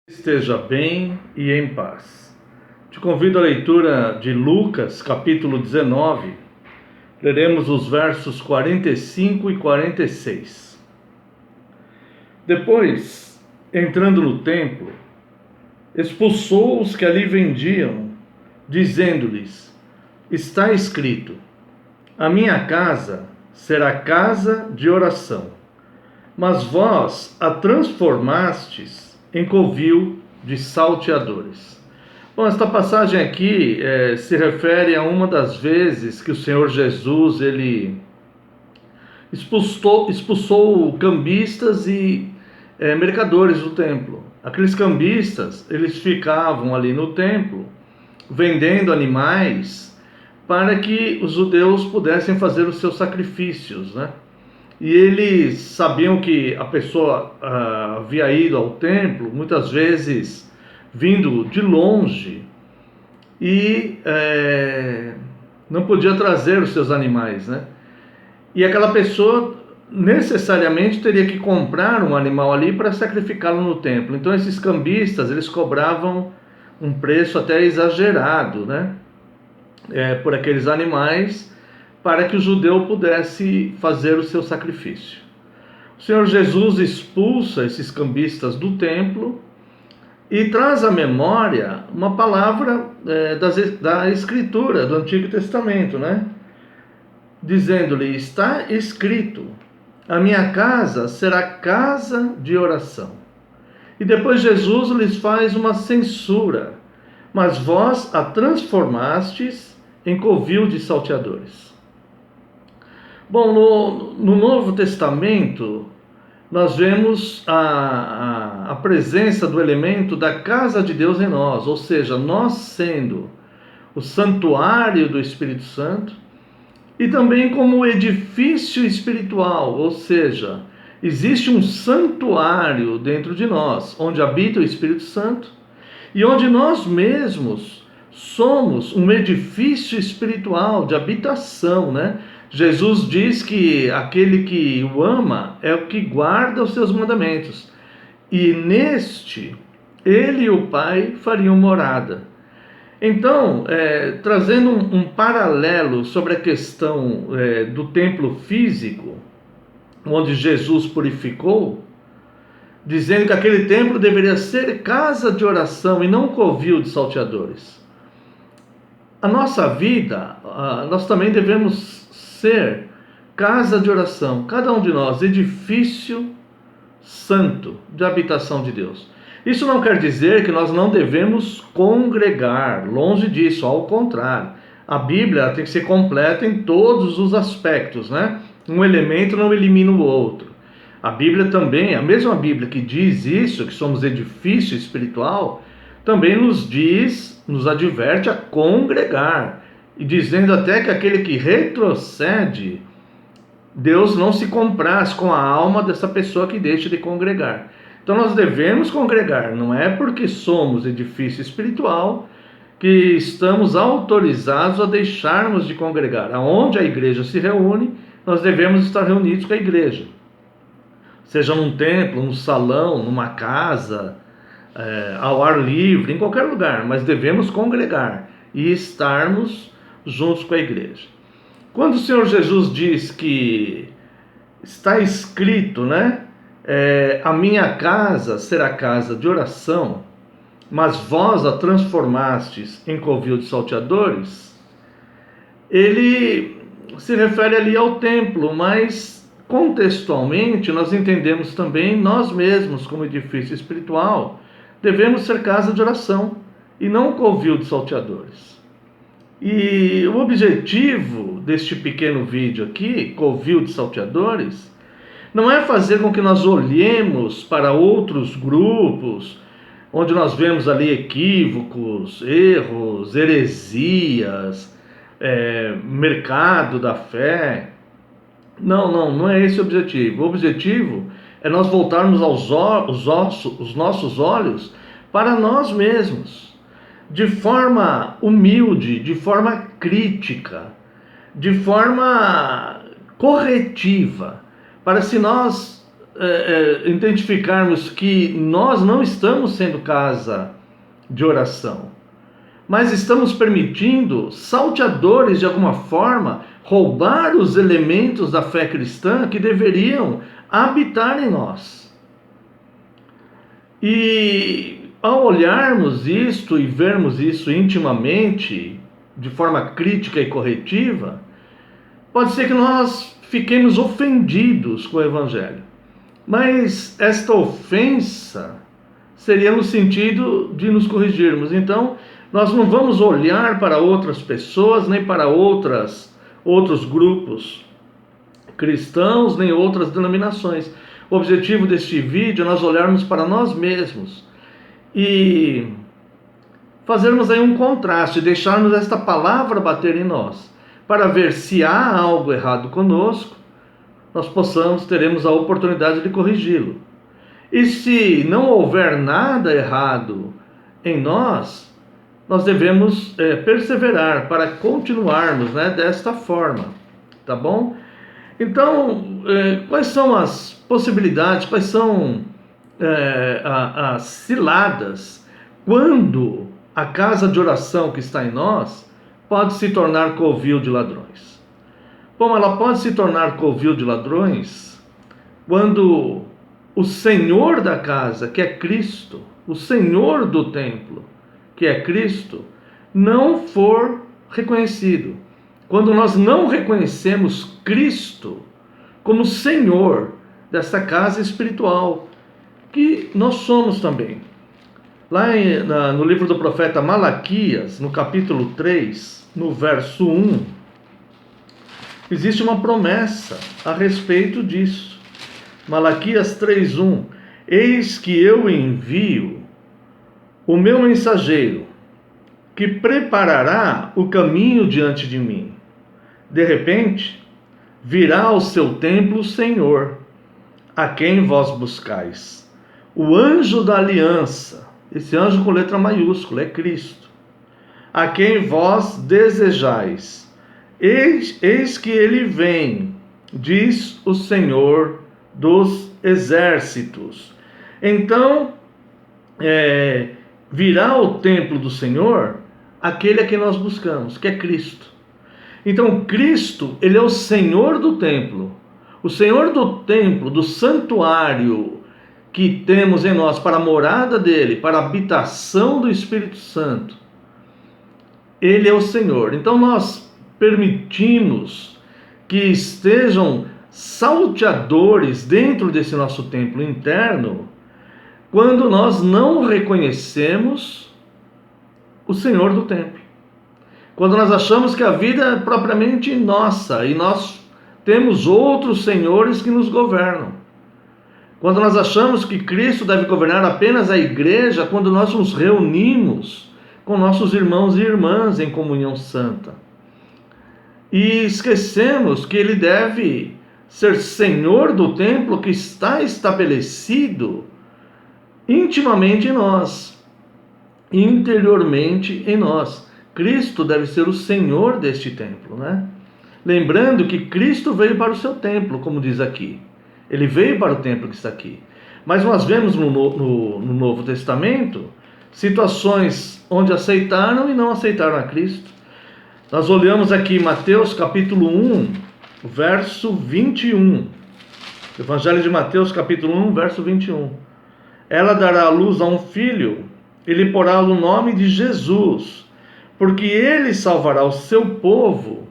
Esteja bem e em paz. Te convido à leitura de Lucas, capítulo 19. Leremos os versos 45 e 46. Depois, entrando no templo, expulsou os que ali vendiam, dizendo-lhes: Está escrito: A minha casa será casa de oração, mas vós a transformastes em covil de salteadores. Bom, esta passagem aqui se refere a uma das vezes que o Senhor Jesus ele expulsou cambistas e mercadores do templo. Aqueles cambistas, eles ficavam ali no templo vendendo animais para que os judeus pudessem fazer os seus sacrifícios, né? E eles sabiam que a pessoa havia ido ao templo, muitas vezes vindo de longe, e não podia trazer os seus animais, né? E aquela pessoa necessariamente teria que comprar um animal ali para sacrificá-lo no templo. Então esses cambistas, eles cobravam um preço até exagerado, né? Por aqueles animais, para que o judeu pudesse fazer o seu sacrifício. O Senhor Jesus expulsa esses cambistas do templo e traz à memória uma palavra da Escritura, do Antigo Testamento, né? Dizendo-lhe: está escrito, a minha casa será casa de oração. E depois Jesus lhes faz uma censura: mas vós a transformastes em covil de salteadores. Bom, no Novo Testamento, nós vemos a presença do elemento da casa de Deus em nós, ou seja, nós sendo o santuário do Espírito Santo, e também como edifício espiritual, ou seja, existe um santuário dentro de nós, onde habita o Espírito Santo, e onde nós mesmos somos um edifício espiritual de habitação, né? Jesus diz que aquele que o ama é o que guarda os seus mandamentos. E neste, ele e o Pai fariam morada. Então, trazendo um paralelo sobre a questão do templo físico, onde Jesus purificou, dizendo que aquele templo deveria ser casa de oração e não covil de salteadores. A nossa vida, nós também devemos ser casa de oração, cada um de nós, edifício santo de habitação de Deus. Isso não quer dizer que nós não devemos congregar, longe disso, ao contrário. A Bíblia tem que ser completa em todos os aspectos, né? Um elemento não elimina o outro. A Bíblia também, a mesma Bíblia que diz isso, que somos edifício espiritual, também nos adverte a congregar. E dizendo até que aquele que retrocede, Deus não se compraz com a alma dessa pessoa que deixa de congregar. Então nós devemos congregar, não é porque somos edifício espiritual que estamos autorizados a deixarmos de congregar. Aonde a igreja se reúne, nós devemos estar reunidos com a igreja. Seja num templo, num salão, numa casa, ao ar livre, em qualquer lugar, mas devemos congregar e estarmos juntos com a igreja. Quando o Senhor Jesus diz que está escrito, né? A minha casa será casa de oração, mas vós a transformastes em covil de salteadores, ele se refere ali ao templo, mas contextualmente nós entendemos também nós mesmos como edifício espiritual devemos ser casa de oração e não covil de salteadores. E o objetivo deste pequeno vídeo aqui, covil de salteadores, não é fazer com que nós olhemos para outros grupos, onde nós vemos ali equívocos, erros, heresias, mercado da fé. Não é esse o objetivo. O objetivo é nós voltarmos os nossos olhos para nós mesmos, de forma humilde, de forma crítica, de forma corretiva, para se nós identificarmos que nós não estamos sendo casa de oração, mas estamos permitindo salteadores, de alguma forma, roubar os elementos da fé cristã que deveriam habitar em nós. E ao olharmos isto e vermos isso intimamente, de forma crítica e corretiva, pode ser que nós fiquemos ofendidos com o Evangelho. Mas esta ofensa seria no sentido de nos corrigirmos. Então, nós não vamos olhar para outras pessoas, nem para outros grupos cristãos, nem outras denominações. O objetivo deste vídeo é nós olharmos para nós mesmos e fazermos aí um contraste, deixarmos esta palavra bater em nós, para ver se há algo errado conosco, nós teremos a oportunidade de corrigi-lo. E se não houver nada errado em nós devemos perseverar para continuarmos, desta forma, tá bom? Então, quais são as possibilidades, quais são as ciladas quando a casa de oração que está em nós pode se tornar covil de ladrões? Bom, ela pode se tornar covil de ladrões quando o Senhor da casa, que é Cristo, o Senhor do templo, que é Cristo, não for reconhecido. Quando nós não reconhecemos Cristo como Senhor dessa casa espiritual, que nós somos também. Lá no livro do profeta Malaquias, no capítulo 3, no verso 1, existe uma promessa a respeito disso. Malaquias 3:1: Eis que eu envio o meu mensageiro, que preparará o caminho diante de mim. De repente, virá ao seu templo o Senhor, a quem vós buscais, o anjo da aliança. Esse anjo com letra maiúscula é Cristo, a quem vós desejais. Eis que ele vem, diz o Senhor dos exércitos. Então, virá ao templo do Senhor aquele a quem nós buscamos, que é Cristo. Então, Cristo, ele é o Senhor do templo. O Senhor do templo, do santuário que temos em nós, para a morada dele, para a habitação do Espírito Santo. Ele é o Senhor. Então, nós permitimos que estejam salteadores dentro desse nosso templo interno, quando nós não reconhecemos o Senhor do templo. Quando nós achamos que a vida é propriamente nossa e nós temos outros senhores que nos governam. Quando nós achamos que Cristo deve governar apenas a igreja, quando nós nos reunimos com nossos irmãos e irmãs em comunhão santa. E esquecemos que ele deve ser Senhor do templo que está estabelecido intimamente em nós, interiormente em nós. Cristo deve ser o Senhor deste templo, Lembrando que Cristo veio para o seu templo, como diz aqui. Ele veio para o templo que está aqui. Mas nós vemos no Novo Testamento situações onde aceitaram e não aceitaram a Cristo. Nós olhamos aqui Mateus capítulo 1, verso 21. Evangelho de Mateus capítulo 1, verso 21. Ela dará à luz a um filho, e lhe porá o nome de Jesus, porque ele salvará o seu povo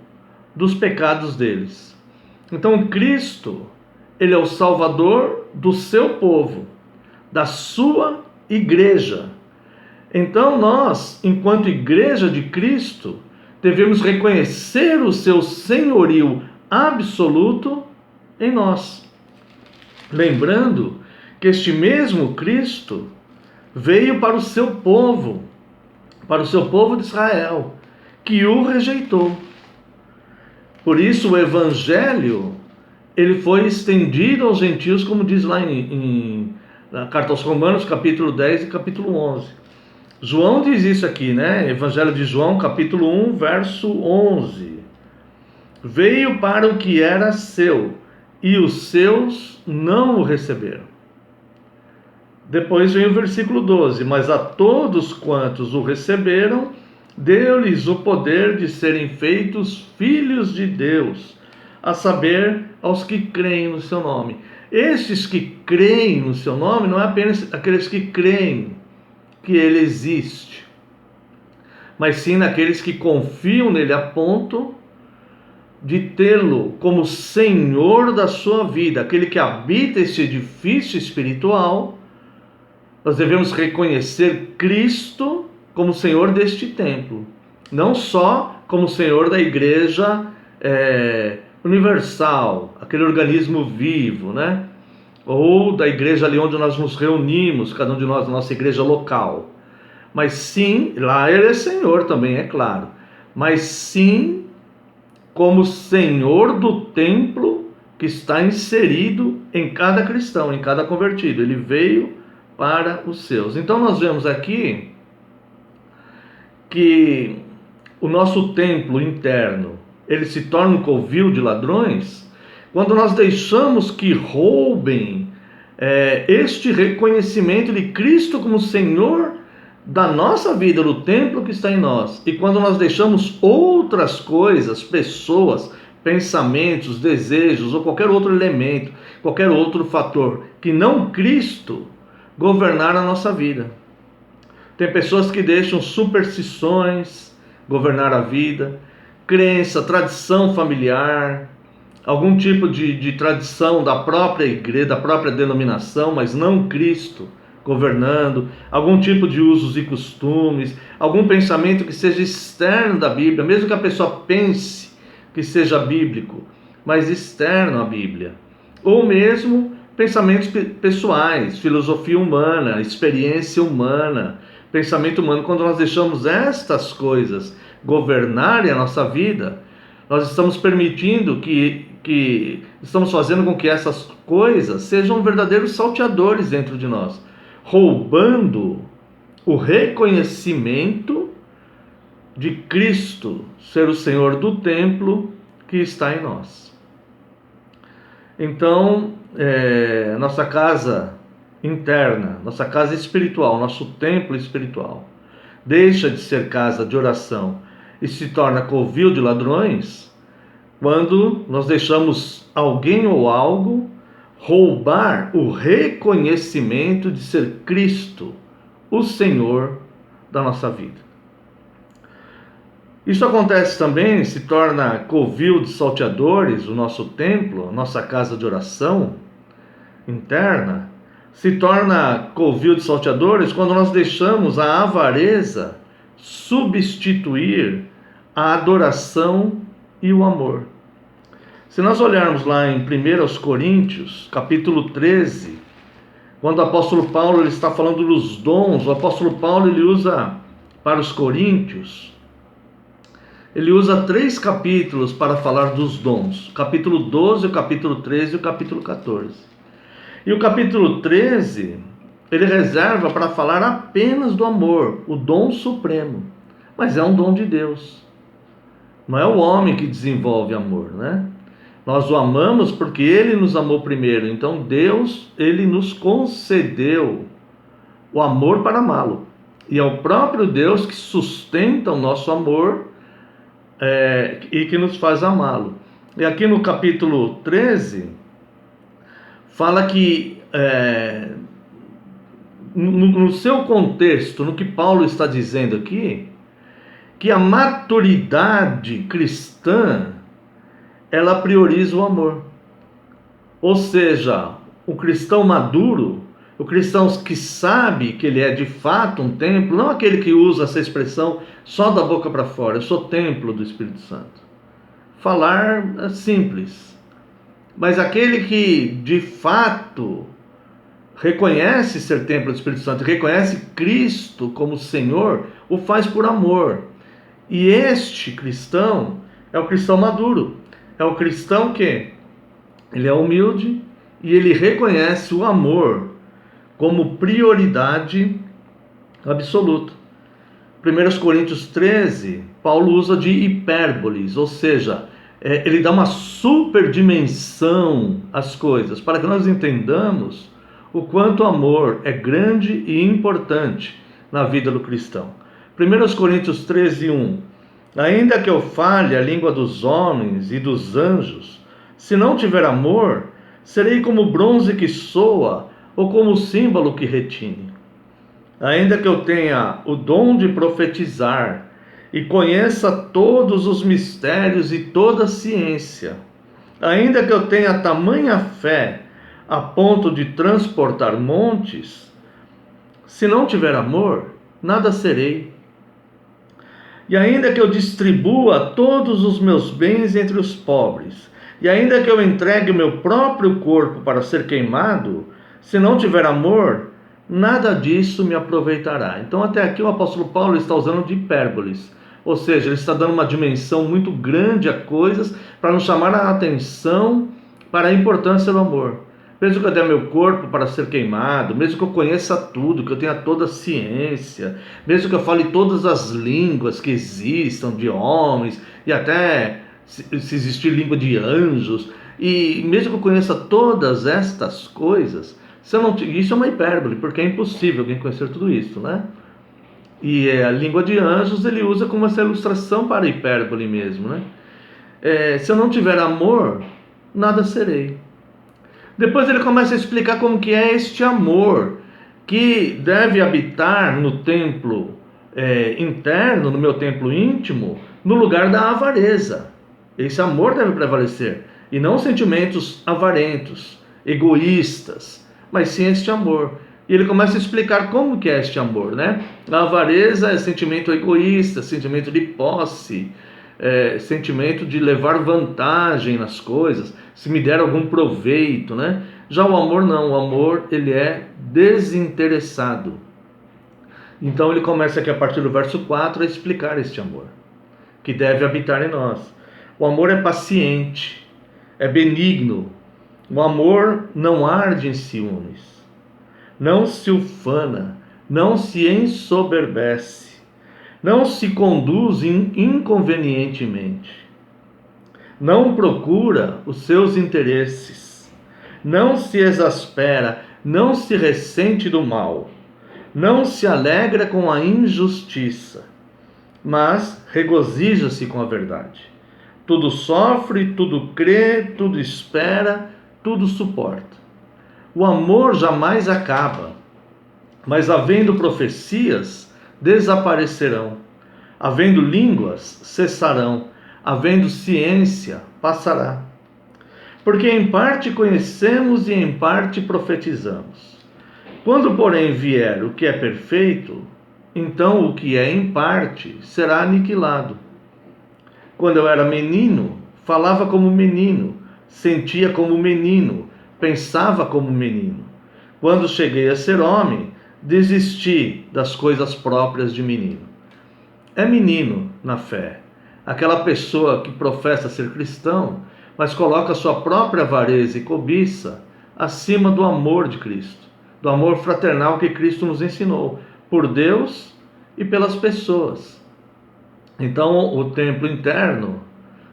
dos pecados deles. Então Cristo, ele é o Salvador do seu povo, da sua igreja. Então nós, enquanto igreja de Cristo, devemos reconhecer o seu senhorio absoluto em nós. Lembrando que este mesmo Cristo veio para o seu povo de Israel, que o rejeitou. Por isso o Evangelho, ele foi estendido aos gentios, como diz lá na carta aos Romanos, capítulo 10 e capítulo 11. João diz isso aqui, Evangelho de João, capítulo 1, verso 11. Veio para o que era seu, e os seus não o receberam. Depois vem o versículo 12: mas a todos quantos o receberam, deu-lhes o poder de serem feitos filhos de Deus, a saber, aos que creem no seu nome. Estes que creem no seu nome não é apenas aqueles que creem que ele existe, mas sim naqueles que confiam nele a ponto de tê-lo como Senhor da sua vida, aquele que habita esse edifício espiritual. Nós devemos reconhecer Cristo como Senhor deste templo, não só como Senhor da igreja universal, aquele organismo vivo, né? Ou da igreja ali onde nós nos reunimos, cada um de nós, na nossa igreja local. Mas sim, lá ele é Senhor também, é claro, mas sim como Senhor do templo que está inserido em cada cristão, em cada convertido. Ele veio para os seus. Então nós vemos aqui que o nosso templo interno, ele se torna um covil de ladrões quando nós deixamos que roubem este reconhecimento de Cristo como Senhor da nossa vida, do templo que está em nós. E quando nós deixamos outras coisas, pessoas, pensamentos, desejos ou qualquer outro elemento, qualquer outro fator que não Cristo governar a nossa vida. Tem pessoas que deixam superstições governar a vida, crença, tradição familiar, algum tipo de tradição da própria igreja, da própria denominação, mas não Cristo governando, algum tipo de usos e costumes, algum pensamento que seja externo da Bíblia, mesmo que a pessoa pense que seja bíblico, mas externo à Bíblia, ou mesmo pensamentos pessoais, filosofia humana, experiência humana, pensamento humano. Quando nós deixamos estas coisas governarem a nossa vida, nós estamos permitindo que estamos fazendo com que essas coisas sejam verdadeiros salteadores dentro de nós, roubando o reconhecimento de Cristo ser o Senhor do templo que está em nós. Então, nossa casa interna, nossa casa espiritual, nosso templo espiritual, deixa de ser casa de oração e se torna covil de ladrões quando nós deixamos alguém ou algo roubar o reconhecimento de ser Cristo o Senhor da nossa vida. Isso acontece também, se torna covil de salteadores, o nosso templo, a nossa casa de oração interna, se torna covil de salteadores quando nós deixamos a avareza substituir a adoração e o amor. Se nós olharmos lá em 1 Coríntios, capítulo 13, quando o apóstolo Paulo ele está falando dos dons, o apóstolo Paulo ele usa para os coríntios, ele usa 3 capítulos para falar dos dons, o capítulo 12, o capítulo 13 e o capítulo 14. E o capítulo 13, ele reserva para falar apenas do amor, o dom supremo, mas é um dom de Deus, não é o homem que desenvolve amor, né? Nós o amamos porque Ele nos amou primeiro. Então Deus, Ele nos concedeu o amor para amá-lo. E é o próprio Deus que sustenta o nosso amor e que nos faz amá-lo. E aqui no capítulo 13, fala que no seu contexto, no que Paulo está dizendo aqui, que a maturidade cristã ela prioriza o amor. Ou seja, o cristão maduro, o cristão que sabe que ele é de fato um templo, não aquele que usa essa expressão só da boca para fora, eu sou templo do Espírito Santo. Falar é simples, mas aquele que de fato reconhece ser templo do Espírito Santo, reconhece Cristo como Senhor, o faz por amor. E este cristão é o cristão maduro. É o cristão que ele é humilde e ele reconhece o amor como prioridade absoluta. 1 Coríntios 13, Paulo usa de hipérboles, ou seja, ele dá uma super dimensão às coisas, para que nós entendamos o quanto o amor é grande e importante na vida do cristão. 1 Coríntios 13:1. Ainda que eu fale a língua dos homens e dos anjos, se não tiver amor, serei como bronze que soa ou como símbolo que retine. Ainda que eu tenha o dom de profetizar e conheça todos os mistérios e toda a ciência, ainda que eu tenha tamanha fé a ponto de transportar montes, se não tiver amor, nada serei. E ainda que eu distribua todos os meus bens entre os pobres, e ainda que eu entregue o meu próprio corpo para ser queimado, se não tiver amor, nada disso me aproveitará. Então até aqui o apóstolo Paulo está usando de hipérboles, ou seja, ele está dando uma dimensão muito grande a coisas para nos chamar a atenção para a importância do amor. Mesmo que eu dê meu corpo para ser queimado, mesmo que eu conheça tudo, que eu tenha toda a ciência, mesmo que eu fale todas as línguas que existam de homens, e até se existir língua de anjos, e mesmo que eu conheça todas estas coisas, se eu não, isso é uma hipérbole, porque é impossível alguém conhecer tudo isso, né? E a língua de anjos ele usa como essa ilustração para a hipérbole mesmo, né? Se eu não tiver amor, nada serei. Depois ele começa a explicar como que é este amor que deve habitar no templo interno, no meu templo íntimo, no lugar da avareza. Esse amor deve prevalecer, e não sentimentos avarentos, egoístas, mas sim este amor. E ele começa a explicar como que é este amor, né? A avareza é sentimento egoísta, sentimento de posse, sentimento de levar vantagem nas coisas, se me der algum proveito, né? Já o amor não, o amor ele é desinteressado. Então ele começa aqui a partir do verso 4 a explicar este amor, que deve habitar em nós. O amor é paciente, é benigno, o amor não arde em ciúmes, não se ufana, não se ensoberbece, não se conduz inconvenientemente, não procura os seus interesses, não se exaspera, não se ressente do mal, não se alegra com a injustiça, mas regozija-se com a verdade. Tudo sofre, tudo crê, tudo espera, tudo suporta. O amor jamais acaba, mas havendo profecias, desaparecerão. Havendo línguas, cessarão. Havendo ciência, passará. Porque em parte conhecemos e em parte profetizamos. Quando, porém, vier o que é perfeito, então o que é em parte será aniquilado. Quando eu era menino, falava como menino, sentia como menino, pensava como menino. Quando cheguei a ser homem, desisti das coisas próprias de menino. É menino na fé. Aquela pessoa que professa ser cristão, mas coloca sua própria avareza e cobiça acima do amor de Cristo, do amor fraternal que Cristo nos ensinou, por Deus e pelas pessoas. Então, o templo interno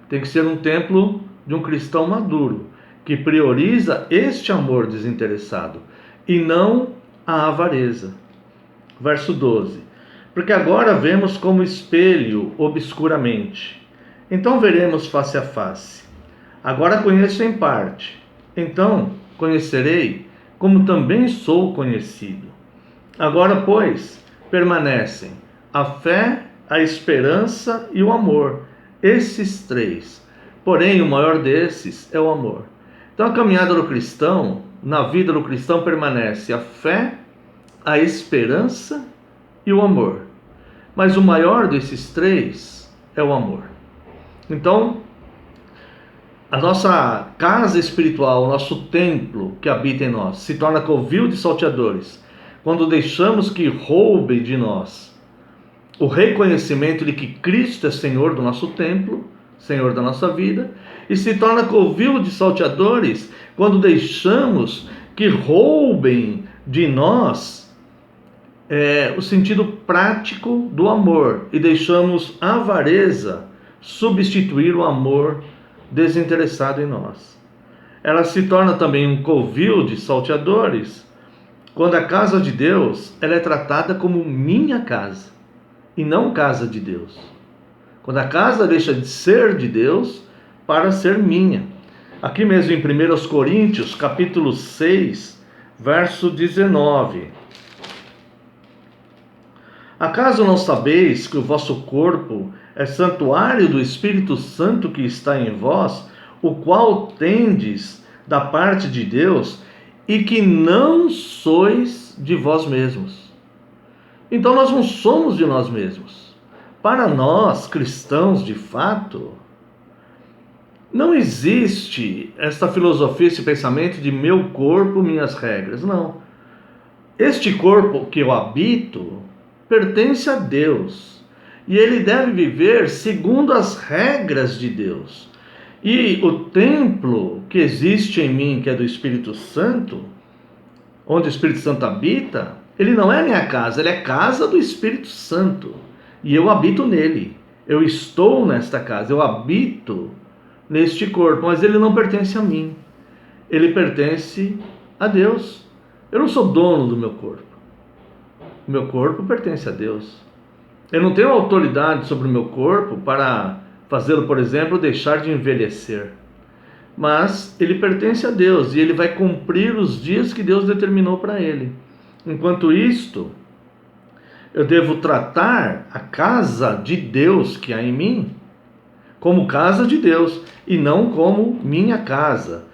tem que ser um templo de um cristão maduro, que prioriza este amor desinteressado e não a avareza. Verso 12. Porque agora vemos como espelho obscuramente, então veremos face a face. Agora conheço em parte, então conhecerei como também sou conhecido. Agora, pois, permanecem a fé, a esperança e o amor, esses três. Porém, o maior desses é o amor. Então, a caminhada do cristão, na vida do cristão, permanece a fé, a esperança e o amor. Mas o maior desses três é o amor. Então, a nossa casa espiritual, o nosso templo que habita em nós, se torna covil de salteadores quando deixamos que roubem de nós o reconhecimento de que Cristo é Senhor do nosso templo, Senhor da nossa vida, e se torna covil de salteadores quando deixamos que roubem de nós o sentido prático do amor e deixamos a avareza substituir o amor desinteressado em nós. Ela se torna também um covil de salteadores quando a casa de Deus ela é tratada como minha casa e não casa de Deus. Quando a casa deixa de ser de Deus para ser minha. Aqui mesmo em 1 Coríntios, capítulo 6, verso 19. Acaso não sabeis que o vosso corpo é santuário do Espírito Santo que está em vós, o qual tendes da parte de Deus, e que não sois de vós mesmos? Então nós não somos de nós mesmos. Para nós, cristãos de fato, não existe esta filosofia, esse pensamento de meu corpo, minhas regras. Não. Este corpo que eu habito pertence a Deus. E ele deve viver segundo as regras de Deus. E o templo que existe em mim, que é do Espírito Santo, onde o Espírito Santo habita, ele não é minha casa, ele é casa do Espírito Santo. E eu habito nele. Eu estou nesta casa, eu habito neste corpo, mas ele não pertence a mim. Ele pertence a Deus. Eu não sou dono do meu corpo. O meu corpo pertence a Deus. Eu não tenho autoridade sobre o meu corpo para fazê-lo, por exemplo, deixar de envelhecer. Mas ele pertence a Deus e ele vai cumprir os dias que Deus determinou para ele. Enquanto isto, eu devo tratar a casa de Deus que há em mim como casa de Deus e não como minha casa.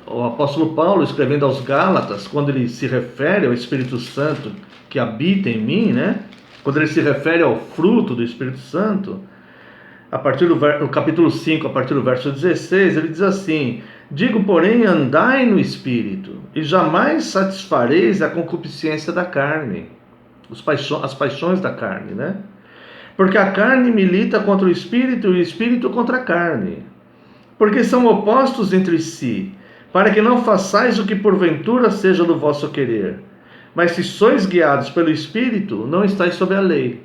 O apóstolo Paulo, escrevendo aos Gálatas, quando ele se refere ao Espírito Santo que habita em mim, né? Quando ele se refere ao fruto do Espírito Santo, a partir do capítulo 5, a partir do verso 16, ele diz assim: digo, porém, andai no Espírito, e jamais satisfareis a concupiscência da carne, as paixões da carne, né? Porque a carne milita contra o Espírito e o Espírito contra a carne, porque são opostos entre si, para que não façais o que porventura seja do vosso querer. Mas se sois guiados pelo Espírito, não estáis sob a lei.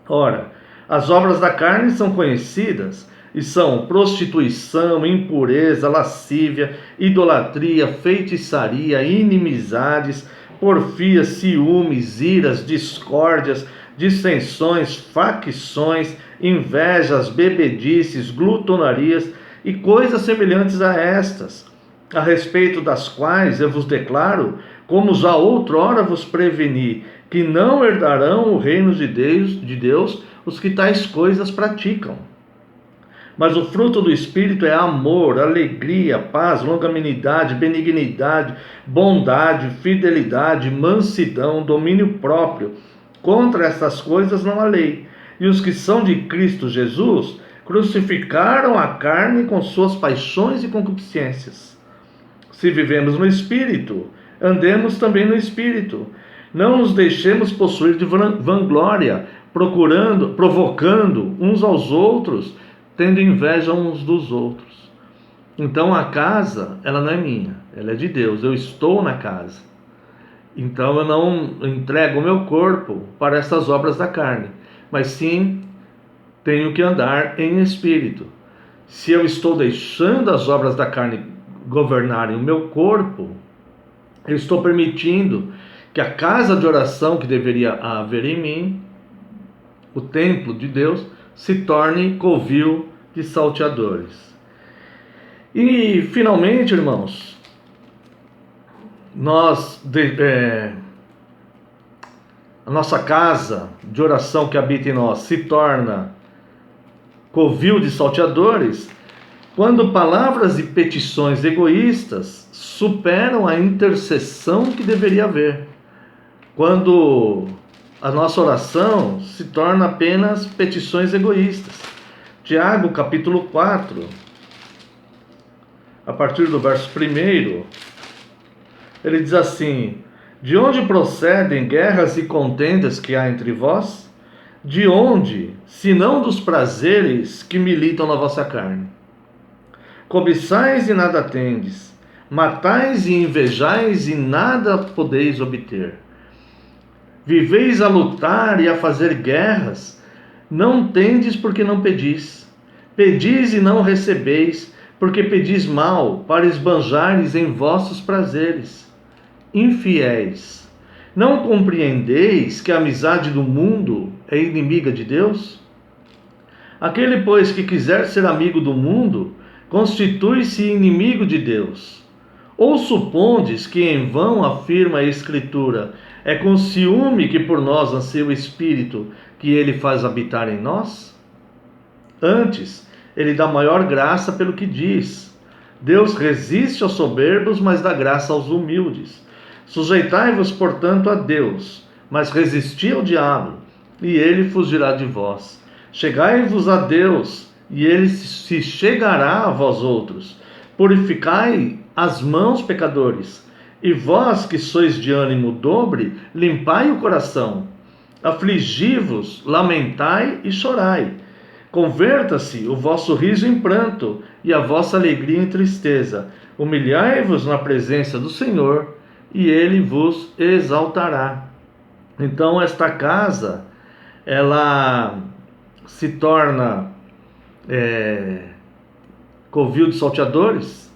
Ora, as obras da carne são conhecidas, e são prostituição, impureza, lascívia, idolatria, feitiçaria, inimizades, porfias, ciúmes, iras, discórdias, dissensões, facções, invejas, bebedices, glutonarias e coisas semelhantes a estas, a respeito das quais eu vos declaro, como já outrora vos preveni, que não herdarão o reino de Deus os que tais coisas praticam. Mas o fruto do Espírito é amor, alegria, paz, longanimidade, benignidade, bondade, fidelidade, mansidão, domínio próprio. Contra estas coisas não há lei. E os que são de Cristo Jesus crucificaram a carne com suas paixões e concupiscências. Se vivemos no Espírito, andemos também no Espírito. Não nos deixemos possuir de vanglória, provocando uns aos outros, tendo inveja uns dos outros. Então a casa, ela não é minha, ela é de Deus. Eu estou na casa. Então eu não entrego o meu corpo para essas obras da carne, mas sim tenho que andar em espírito. Se eu estou deixando as obras da carne governarem o meu corpo, eu estou permitindo que a casa de oração que deveria haver em mim, o templo de Deus, se torne covil de salteadores. E finalmente, irmãos, a nossa casa de oração que habita em nós se torna covil de salteadores quando palavras e petições egoístas superam a intercessão que deveria haver. Quando a nossa oração se torna apenas petições egoístas. Tiago, capítulo 4, a partir do verso 1, ele diz assim: de onde procedem guerras e contendas que há entre vós? De onde, senão dos prazeres que militam na vossa carne? Cobiçais e nada tendes, matais e invejais e nada podeis obter. Viveis a lutar e a fazer guerras, não tendes porque não pedis. Pedis e não recebeis, porque pedis mal, para esbanjares em vossos prazeres. Infiéis, não compreendeis que a amizade do mundo é inimiga de Deus? Aquele, pois, que quiser ser amigo do mundo, constitui-se inimigo de Deus. Ou supondes que em vão afirma a Escritura, é com ciúme que por nós anseia o Espírito que ele faz habitar em nós? Antes, ele dá maior graça pelo que diz. Deus resiste aos soberbos, mas dá graça aos humildes. Sujeitai-vos, portanto, a Deus, mas resisti ao diabo, e ele fugirá de vós. Chegai-vos a Deus, e ele se chegará a vós outros. Purificai as mãos, pecadores, e vós que sois de ânimo dobre, limpai o coração. Afligi-vos, lamentai e chorai. Converta-se o vosso riso em pranto e a vossa alegria em tristeza. Humilhai-vos na presença do Senhor e ele vos exaltará. Então esta casa, ela se torna covil de salteadores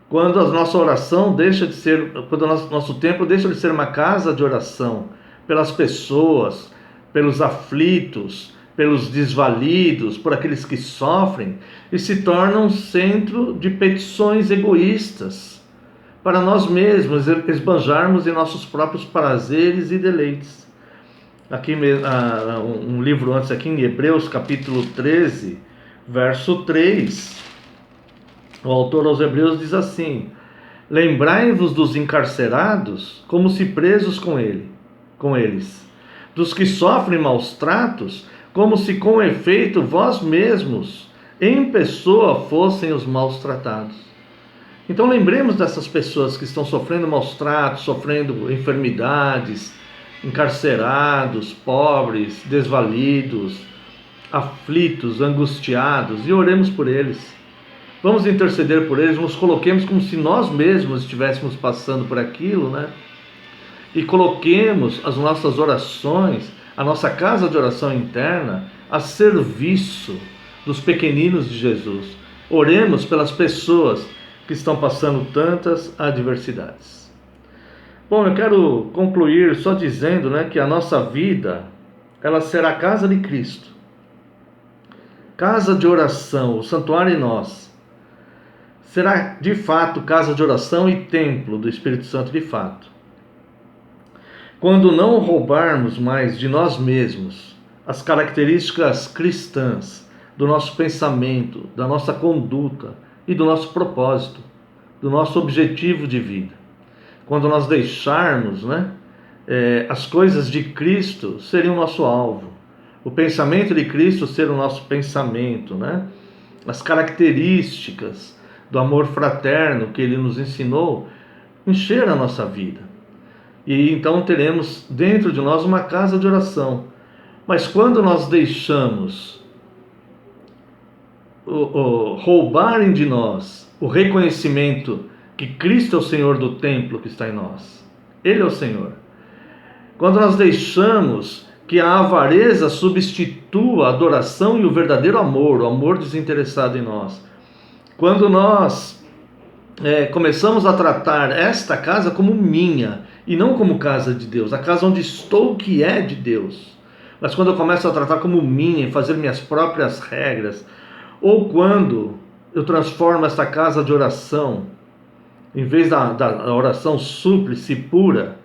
quando a nossa oração deixa de ser, quando o nosso templo deixa de ser uma casa de oração pelas pessoas, pelos aflitos, pelos desvalidos, por aqueles que sofrem, e se torna um centro de petições egoístas para nós mesmos esbanjarmos em nossos próprios prazeres e deleites. Aqui um livro antes aqui em Hebreus capítulo 13, verso 3, o autor aos Hebreus diz assim: lembrai-vos dos encarcerados como se presos com eles, dos que sofrem maus tratos, como se com efeito vós mesmos, em pessoa, fossem os maus tratados. Então lembremos dessas pessoas que estão sofrendo maus tratos, sofrendo enfermidades, encarcerados, pobres, desvalidos, aflitos, angustiados, e oremos por eles. Vamos interceder por eles, nos coloquemos como se nós mesmos estivéssemos passando por aquilo, né? E coloquemos as nossas orações, a nossa casa de oração interna, a serviço dos pequeninos de Jesus. Oremos pelas pessoas que estão passando tantas adversidades. Bom, eu quero concluir só dizendo, né, que a nossa vida, ela será a casa de Cristo. Casa de oração, o santuário em nós, será de fato casa de oração e templo do Espírito Santo de fato. Quando não roubarmos mais de nós mesmos as características cristãs do nosso pensamento, da nossa conduta e do nosso propósito, do nosso objetivo de vida. Quando nós deixarmos, né, as coisas de Cristo serem o nosso alvo, o pensamento de Cristo ser o nosso pensamento, né, as características do amor fraterno que Ele nos ensinou, encher a nossa vida. E então teremos dentro de nós uma casa de oração. Mas quando nós deixamos roubarem de nós o reconhecimento que Cristo é o Senhor do templo que está em nós, Ele é o Senhor. Quando nós deixamos que a avareza substitua a adoração e o verdadeiro amor, o amor desinteressado em nós, quando nós começamos a tratar esta casa como minha e não como casa de Deus, a casa onde estou que é de Deus, mas quando eu começo a tratar como minha e fazer minhas próprias regras, ou quando eu transformo esta casa de oração, em vez da oração súplice pura,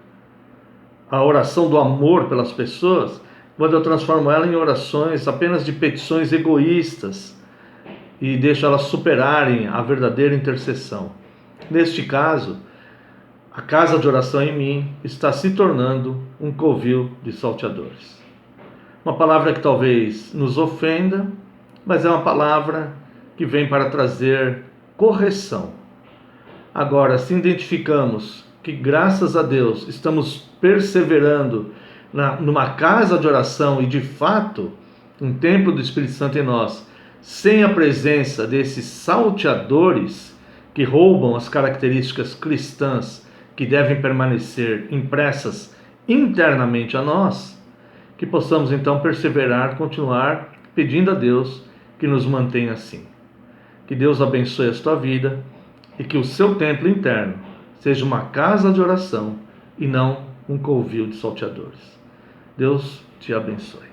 a oração do amor pelas pessoas, quando eu transformo ela em orações apenas de petições egoístas e deixo elas superarem a verdadeira intercessão. Neste caso, a casa de oração em mim está se tornando um covil de salteadores. Uma palavra que talvez nos ofenda, mas é uma palavra que vem para trazer correção. Agora, se identificamos que, graças a Deus, estamos perseverando numa casa de oração e, de fato, um templo do Espírito Santo em nós, sem a presença desses salteadores que roubam as características cristãs que devem permanecer impressas internamente a nós, que possamos então perseverar, continuar pedindo a Deus que nos mantém assim. Que Deus abençoe a tua vida e que o seu templo interno seja uma casa de oração e não um covil de salteadores. Deus te abençoe.